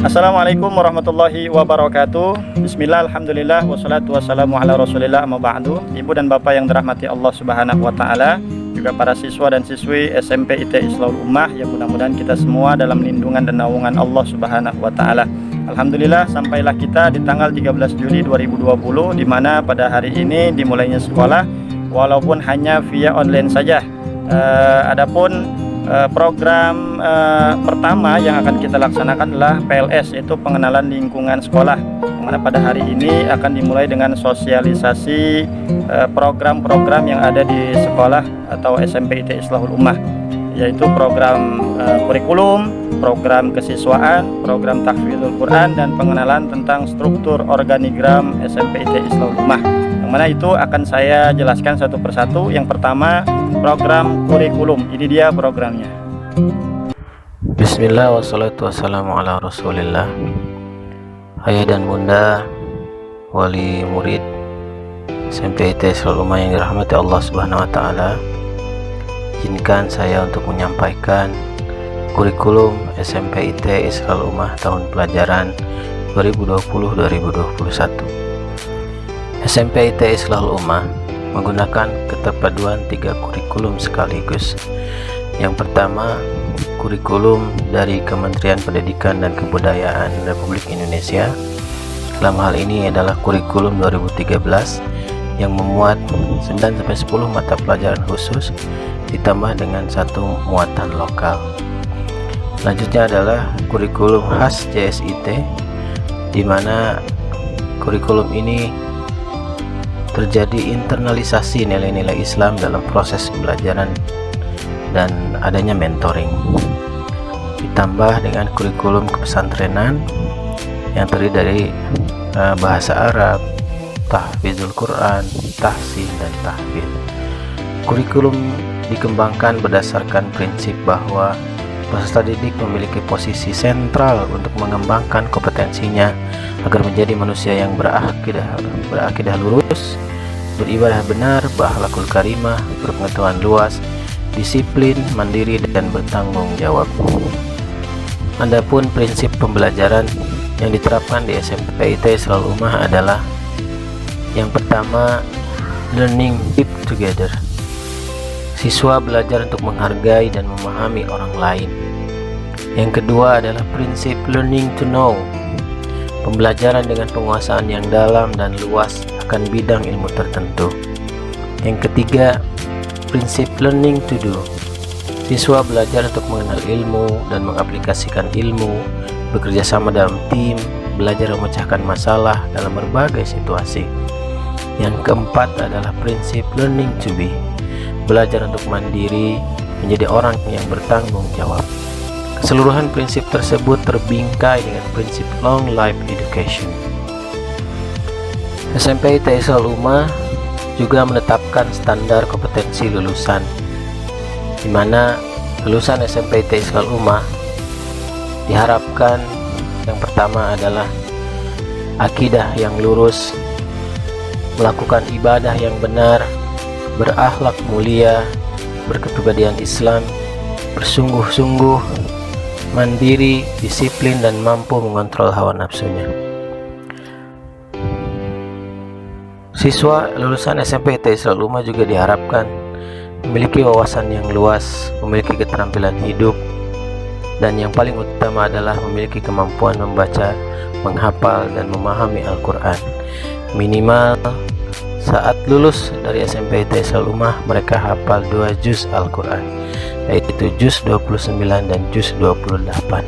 Assalamualaikum warahmatullahi wabarakatuh. Bismillah, alhamdulillah, wassalatu wassalamu ala rasulillah, amma ba'du. Ibu dan bapak yang dirahmati Allah subhanahu wa ta'ala, juga para siswa dan siswi SMP IT Islahul Ummah, yang mudah-mudahan kita semua dalam lindungan dan naungan Allah subhanahu wa ta'ala. Alhamdulillah, sampailah kita di tanggal 13 Juli 2020, di mana pada hari ini dimulainya sekolah walaupun hanya via online saja. Adapun program pertama yang akan kita laksanakan adalah PLS, yaitu pengenalan lingkungan sekolah, yang mana pada hari ini akan dimulai dengan sosialisasi program-program yang ada di sekolah atau SMP IT Islahul Ummah, yaitu program kurikulum, program kesiswaan, program tahfidzul Quran, dan pengenalan tentang struktur organigram SMP IT Islahul Ummah, yang mana itu akan saya jelaskan satu persatu. Yang pertama, program kurikulum. Ini dia programnya. Bismillah, wassalatu wassalamu ala rasulillah. Ayah dan bunda, wali murid SMP IT Islahul Ummah yang dirahmati Allah subhanahu wa ta'ala, izinkan saya untuk menyampaikan kurikulum SMP IT Islahul Ummah tahun pelajaran 2020-2021. SMP IT Islahul Ummah menggunakan keterpaduan 3 kurikulum sekaligus. Yang pertama, kurikulum dari Kementerian Pendidikan dan Kebudayaan Republik Indonesia. Dalam hal ini adalah kurikulum 2013 yang memuat 9-10 mata pelajaran khusus ditambah dengan 1 muatan lokal. Selanjutnya adalah kurikulum khas JSIT, di mana kurikulum ini terjadi internalisasi nilai-nilai Islam dalam proses pembelajaran dan adanya mentoring, ditambah dengan kurikulum kepesantrenan yang terdiri dari bahasa Arab, tahfidzul Quran, tahsin, dan tahfidz. Kurikulum dikembangkan berdasarkan prinsip bahwa peserta didik memiliki posisi sentral untuk mengembangkan kompetensinya agar menjadi manusia yang berakidah lurus, beribadah benar, berakhlakul karimah, berpengetahuan luas, disiplin, mandiri, dan bertanggung jawab. Adapun prinsip pembelajaran yang diterapkan di SMP IT Islahul Ummah adalah: yang pertama, learning keep together. Siswa belajar untuk menghargai dan memahami orang lain. Yang kedua adalah prinsip learning to know. Pembelajaran dengan penguasaan yang dalam dan luas akan bidang ilmu tertentu. Yang ketiga, prinsip learning to do. Siswa belajar untuk mengenal ilmu dan mengaplikasikan ilmu, bekerja sama dalam tim, belajar memecahkan masalah dalam berbagai situasi. Yang keempat adalah prinsip learning to be. Belajar untuk mandiri, menjadi orang yang bertanggung jawab. Keseluruhan prinsip tersebut terbingkai dengan prinsip long life education. SMP IT Islahul Ummah juga menetapkan standar kompetensi lulusan, di mana lulusan SMP IT Islahul Ummah diharapkan yang pertama adalah akidah yang lurus, melakukan ibadah yang benar, berakhlak mulia, berkepribadian Islam, bersungguh-sungguh, mandiri, disiplin, dan mampu mengontrol hawa nafsunya. Siswa lulusan SMP IT Islahul Ummah juga diharapkan memiliki wawasan yang luas, memiliki keterampilan hidup, dan yang paling utama adalah memiliki kemampuan membaca, menghafal, dan memahami Al-Quran. Minimal saat lulus dari SMP IT Islahul Ummah mereka hafal 2 juz Al-Quran, yaitu juz 29 dan juz 28.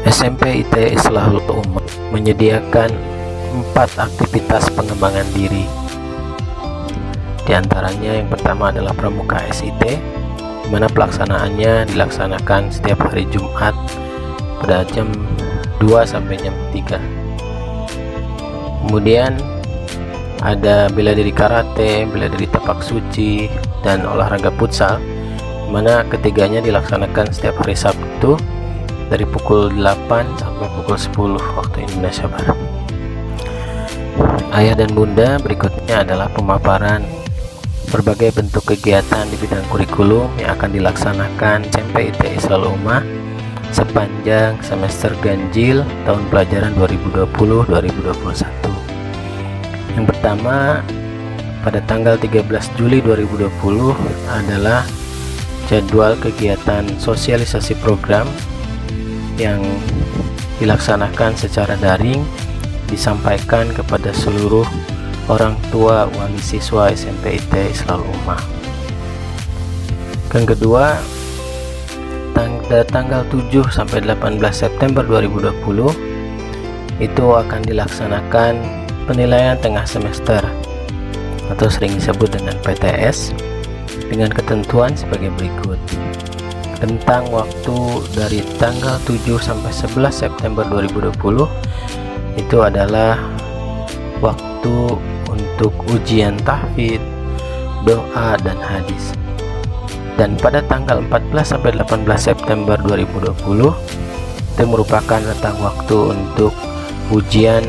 SMP IT Islahul Ummah menyediakan 4 aktivitas pengembangan diri. Di antaranya yang pertama adalah Pramuka SIT, di mana pelaksanaannya dilaksanakan setiap hari Jumat pada jam 2 sampai jam 3. Kemudian ada bela diri karate, bela diri tapak suci, dan olahraga futsal, di mana ketiganya dilaksanakan setiap hari Sabtu dari pukul 8 sampai pukul 10 waktu Indonesia Barat. Ayah dan bunda, berikutnya adalah pemaparan berbagai bentuk kegiatan di bidang kurikulum yang akan dilaksanakan SMP ITE Islamul Ummah sepanjang semester ganjil tahun pelajaran 2020-2021. Yang pertama, pada tanggal 13 Juli 2020 adalah jadwal kegiatan sosialisasi program yang dilaksanakan secara daring, disampaikan kepada seluruh orang tua wali siswa SMP ITE Islamul Ummah. Yang kedua, tanggal 7 sampai 18 September 2020 itu akan dilaksanakan penilaian tengah semester atau sering disebut dengan PTS dengan ketentuan sebagai berikut. Tentang waktu dari tanggal 7 sampai 11 September 2020 itu adalah waktu untuk ujian tahfidz, doa dan hadis. Dan pada tanggal 14 sampai 18 September 2020 itu merupakan rentang waktu untuk ujian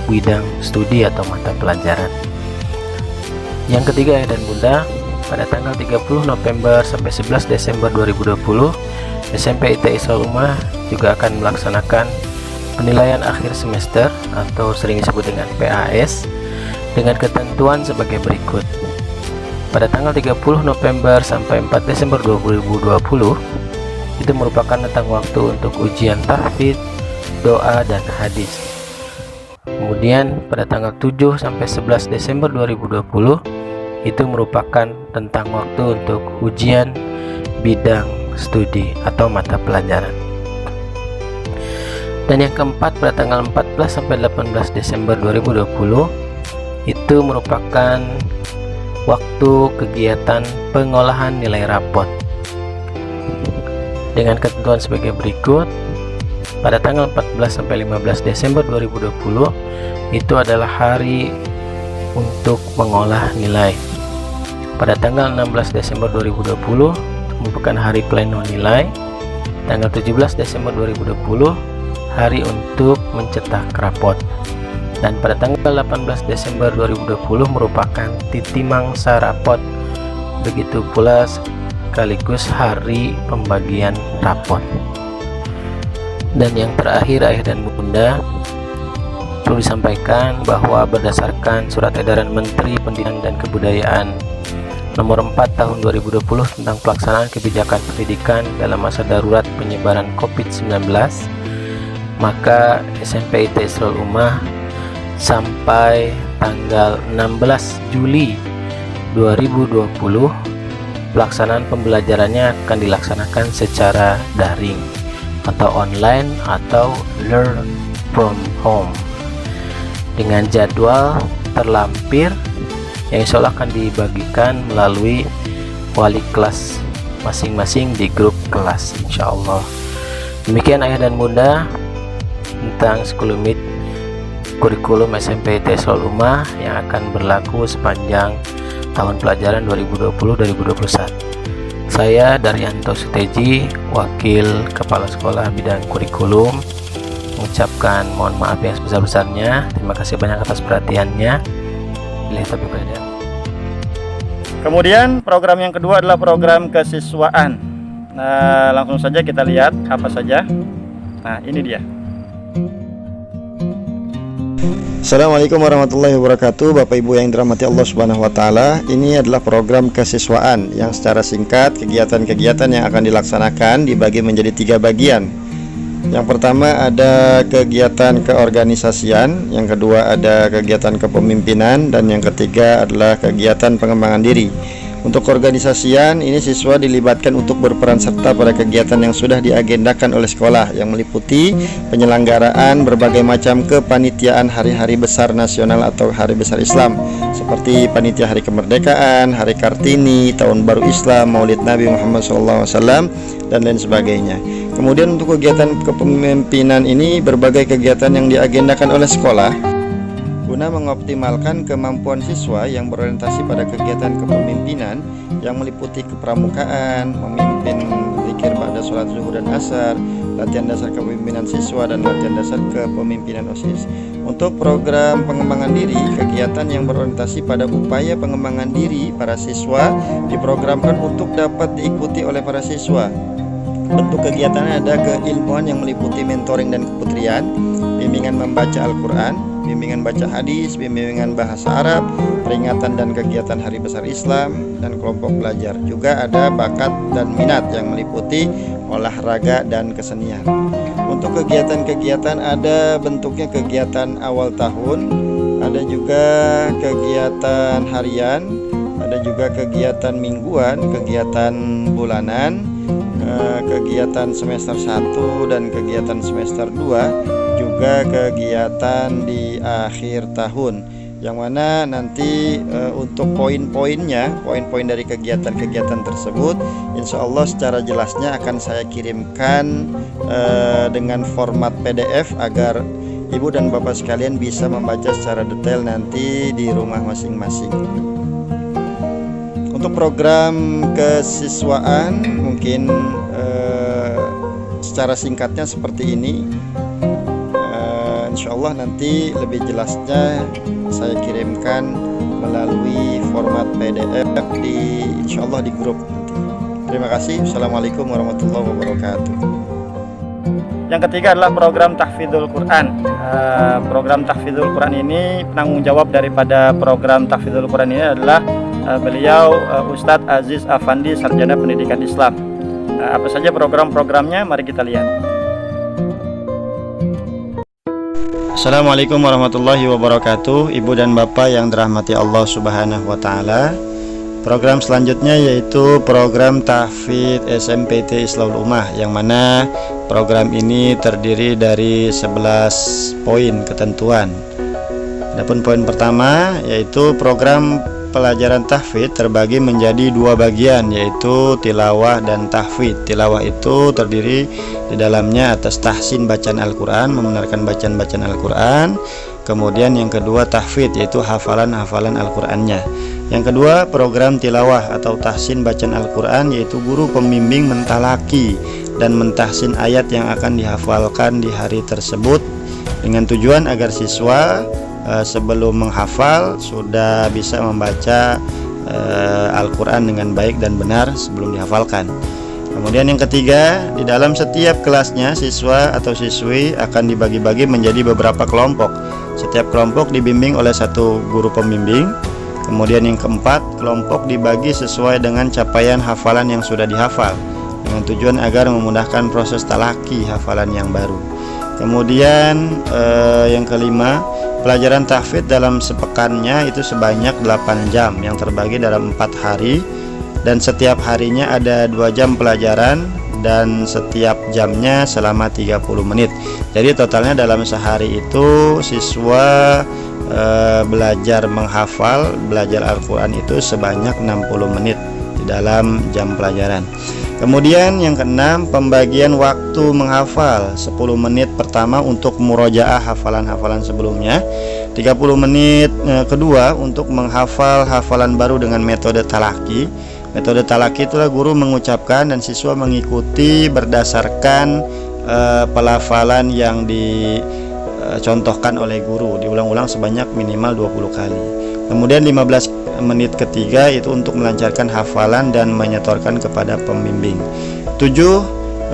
bidang studi atau mata pelajaran. Yang ketiga, ayah dan bunda, pada tanggal 30 November sampai 11 Desember 2020 SMP ITE Islamul Ummah juga akan melaksanakan penilaian akhir semester atau sering disebut dengan PAS dengan ketentuan sebagai berikut. Pada tanggal 30 November sampai 4 Desember 2020 itu merupakan rentang waktu untuk ujian tahfidz, doa dan hadis. Kemudian pada tanggal 7 sampai 11 Desember 2020 itu merupakan rentang waktu untuk ujian bidang studi atau mata pelajaran. Dan yang keempat, pada tanggal 14 sampai 18 Desember 2020 itu merupakan waktu kegiatan pengolahan nilai rapot dengan ketentuan sebagai berikut. Pada tanggal 14 sampai 15 Desember 2020 itu adalah hari untuk mengolah nilai. Pada tanggal 16 Desember 2020 merupakan hari pleno nilai. Tanggal 17 Desember 2020 hari untuk mencetak rapot. Dan pada tanggal 18 Desember 2020 merupakan titi mangsa rapot. Begitu pula sekaligus hari pembagian rapot. Dan yang terakhir, ayah dan bunda, perlu disampaikan bahwa berdasarkan Surat Edaran Menteri Pendidikan dan Kebudayaan Nomor 4 Tahun 2020 tentang pelaksanaan kebijakan pendidikan dalam masa darurat penyebaran COVID-19, maka SMP ITE Islamul Ummah sampai tanggal 16 Juli 2020 pelaksanaan pembelajarannya akan dilaksanakan secara daring atau online atau learn from home dengan jadwal terlampir yang insya Allah akan dibagikan melalui wali kelas masing-masing di grup kelas insya Allah. Demikian ayah dan bunda tentang sekelumit kurikulum SMP ITE Islamul Ummah yang akan berlaku sepanjang tahun pelajaran 2020-2021. Saya Daryanto Suteji, Wakil Kepala Sekolah Bidang Kurikulum, mengucapkan mohon maaf yang sebesar-besarnya. Terima kasih banyak atas perhatiannya. Bila taufiq wal hidayah. Kemudian program yang kedua adalah program kesiswaan. Nah, langsung saja kita lihat apa saja. Nah, ini dia. Assalamualaikum warahmatullahi wabarakatuh. Bapak Ibu yang dirahmati Allah Subhanahu wa taala, ini adalah program kesiswaan yang secara singkat kegiatan-kegiatan yang akan dilaksanakan dibagi menjadi 3 bagian. Yang pertama ada kegiatan keorganisasian, yang kedua ada kegiatan kepemimpinan, dan yang ketiga adalah kegiatan pengembangan diri. Untuk keorganisasian ini siswa dilibatkan untuk berperan serta pada kegiatan yang sudah diagendakan oleh sekolah yang meliputi penyelenggaraan berbagai macam kepanitiaan hari-hari besar nasional atau hari besar Islam seperti panitia hari kemerdekaan, hari Kartini, tahun baru Islam, Maulid Nabi Muhammad SAW, dan lain sebagainya. Kemudian untuk kegiatan kepemimpinan ini berbagai kegiatan yang diagendakan oleh sekolah guna mengoptimalkan kemampuan siswa yang berorientasi pada kegiatan kepemimpinan yang meliputi kepramukaan, memimpin zikir pada sholat zuhur dan asar, latihan dasar kepemimpinan siswa, dan latihan dasar kepemimpinan OSIS. Untuk program pengembangan diri, kegiatan yang berorientasi pada upaya pengembangan diri para siswa diprogramkan untuk dapat diikuti oleh para siswa. Bentuk kegiatannya ada keilmuan yang meliputi mentoring dan keputrian, bimbingan membaca Al-Quran, bimbingan baca hadis, bimbingan bahasa Arab, peringatan dan kegiatan Hari Besar Islam, dan kelompok belajar. Juga ada bakat dan minat yang meliputi olahraga dan kesenian. Untuk kegiatan-kegiatan ada bentuknya kegiatan awal tahun, ada juga kegiatan harian, ada juga kegiatan mingguan, kegiatan bulanan, kegiatan semester 1 dan kegiatan semester 2, juga kegiatan di akhir tahun, yang mana nanti untuk poin-poinnya, poin-poin dari kegiatan-kegiatan tersebut insya Allah secara jelasnya akan saya kirimkan dengan format PDF agar ibu dan bapak sekalian bisa membaca secara detail nanti di rumah masing-masing. Untuk program kesiswaan mungkin secara singkatnya seperti ini. Insya Allah nanti lebih jelasnya saya kirimkan melalui format PDF insya Allah di grup nanti. Terima kasih. Assalamualaikum warahmatullahi wabarakatuh. Yang ketiga adalah program tahfidzul Quran. Program tahfidzul Quran ini, penanggung jawab daripada program tahfidzul Quran ini adalah beliau Ustadz Aziz Afandi, Sarjana Pendidikan Islam. Apa saja program-programnya? Mari kita lihat. Assalamualaikum warahmatullahi wabarakatuh. Ibu dan bapak yang dirahmati Allah subhanahu wa ta'ala, program selanjutnya yaitu program tahfidz SMPT Islahul Ummah, yang mana program ini terdiri dari 11 poin ketentuan. Adapun poin pertama yaitu program pelajaran tahfidz terbagi menjadi 2 bagian, yaitu tilawah dan tahfidz. Tilawah itu terdiri di dalamnya atas tahsin bacaan Al-Quran, membenarkan bacaan-bacaan Al-Quran. Kemudian yang kedua tahfidz, yaitu hafalan-hafalan Al-Qurannya. Yang kedua program tilawah atau tahsin bacaan Al-Quran, yaitu guru pembimbing mentalaki dan mentahsin ayat yang akan dihafalkan di hari tersebut, dengan tujuan agar siswa sebelum menghafal sudah bisa membaca Al-Quran dengan baik dan benar sebelum dihafalkan. Kemudian yang ketiga, di dalam setiap kelasnya siswa atau siswi akan dibagi-bagi menjadi beberapa kelompok. Setiap kelompok dibimbing oleh satu guru pembimbing. Kemudian yang keempat, kelompok dibagi sesuai dengan capaian hafalan yang sudah dihafal, dengan tujuan agar memudahkan proses talaki hafalan yang baru. Kemudian yang kelima, pelajaran tahfidz dalam sepekannya itu sebanyak 8 jam yang terbagi dalam 4 hari, dan setiap harinya ada 2 jam pelajaran dan setiap jamnya selama 30 menit. Jadi totalnya dalam sehari itu siswa belajar menghafal, belajar Al-Quran itu sebanyak 60 menit di dalam jam pelajaran. Kemudian yang keenam, pembagian waktu menghafal. 10 menit pertama untuk murojaah hafalan-hafalan sebelumnya, 30 menit kedua untuk menghafal hafalan baru dengan metode talaki. Metode talaki itulah guru mengucapkan dan siswa mengikuti berdasarkan pelafalan yang dicontohkan oleh guru, diulang-ulang sebanyak minimal 20 kali. Kemudian 15 menit ketiga itu untuk melancarkan hafalan dan menyetorkan kepada pembimbing. 7.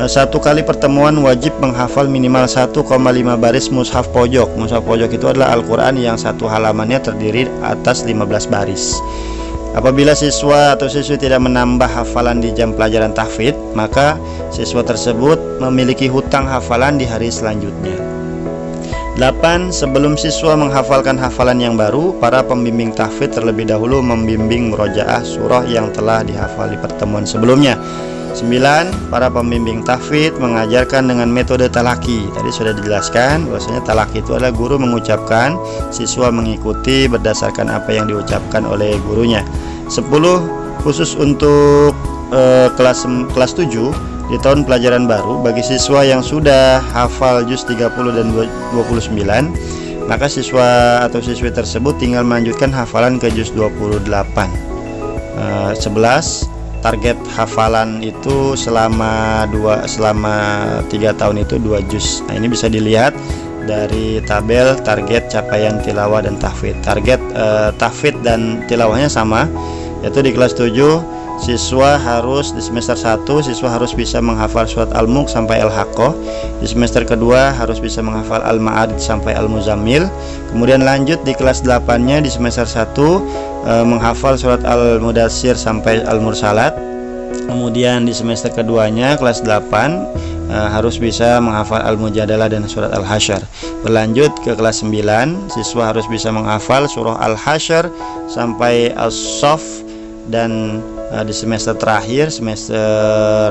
Satu kali pertemuan wajib menghafal minimal 1,5 baris mushaf pojok. Mushaf pojok itu adalah Al-Quran yang satu halamannya terdiri atas 15 baris. Apabila siswa atau siswi tidak menambah hafalan di jam pelajaran tahfidz, maka siswa tersebut memiliki hutang hafalan di hari selanjutnya. 8. Sebelum siswa menghafalkan hafalan yang baru, para pembimbing tahfidz terlebih dahulu membimbing murojaah surah yang telah dihafal di pertemuan sebelumnya. 9. Para pembimbing tahfidz mengajarkan dengan metode talaki. Tadi sudah dijelaskan bahwasanya talaki itu adalah guru mengucapkan, siswa mengikuti berdasarkan apa yang diucapkan oleh gurunya. 10. Khusus untuk kelas 7 di tahun pelajaran baru, bagi siswa yang sudah hafal juz 30 dan 29, maka siswa atau siswi tersebut tinggal melanjutkan hafalan ke juz 28. 11. target hafalan itu selama 3 tahun itu 2 juz. Nah, ini bisa dilihat dari tabel target capaian tilawah dan tahfidz. Target tahfidz dan tilawahnya sama, yaitu di kelas 7 siswa harus di semester 1 siswa harus bisa menghafal surat Al-Mulk sampai Al-Haqqah. Di semester kedua harus bisa menghafal Al-Ma'arij sampai Al-Muzammil. Kemudian lanjut di kelas 8-nya di semester 1 menghafal surat Al-Mudassir sampai Al-Mursalat. Kemudian di semester keduanya kelas 8 harus bisa menghafal Al-Mujadalah dan surat Al-Hasyr. Berlanjut ke kelas 9, siswa harus bisa menghafal surah Al-Hasyr sampai As-Saff. Dan di semester terakhir, semester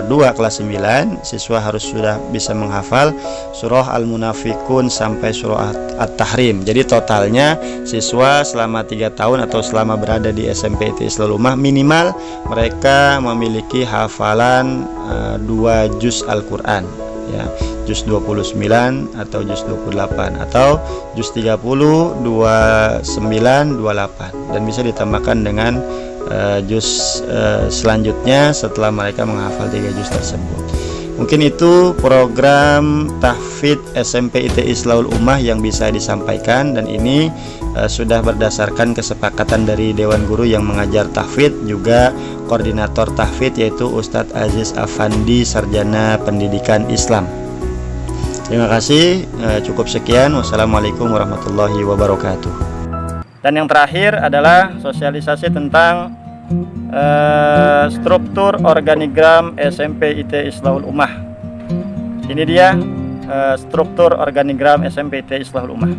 2 kelas 9, siswa harus sudah bisa menghafal surah Al-Munafikun sampai surah At-Tahrim. Jadi totalnya siswa selama 3 tahun atau selama berada di SMP ITI Islahul Ummah, minimal mereka memiliki hafalan 2 juz Al-Quran, ya, juz 29 atau juz 28 atau juz 30, 29, 28, dan bisa ditambahkan dengan juz selanjutnya setelah mereka menghafal 3 juz tersebut. Mungkin itu program tahfidz SMP ITI Islahul Ummah yang bisa disampaikan, dan ini sudah berdasarkan kesepakatan dari Dewan Guru yang mengajar tahfidz, juga koordinator tahfidz yaitu Ustadz Aziz Afandi, Sarjana Pendidikan Islam. Terima kasih, cukup sekian. Wassalamualaikum warahmatullahi wabarakatuh. Dan yang terakhir adalah sosialisasi tentang struktur organigram SMP ITI Islahul Ummah. Ini dia struktur organigram SMP ITI Islahul Ummah.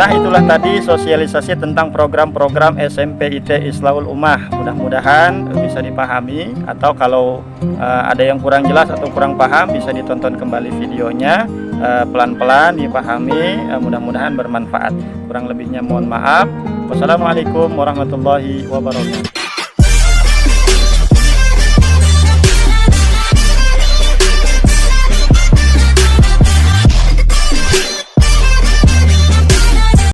Nah, itulah tadi sosialisasi tentang program-program SMP ITI Islahul Ummah. Mudah-mudahan bisa dipahami, atau kalau ada yang kurang jelas atau kurang paham bisa ditonton kembali videonya, pelan-pelan dipahami, mudah-mudahan bermanfaat. Kurang lebihnya mohon maaf. Wassalamualaikum warahmatullahi wabarakatuh.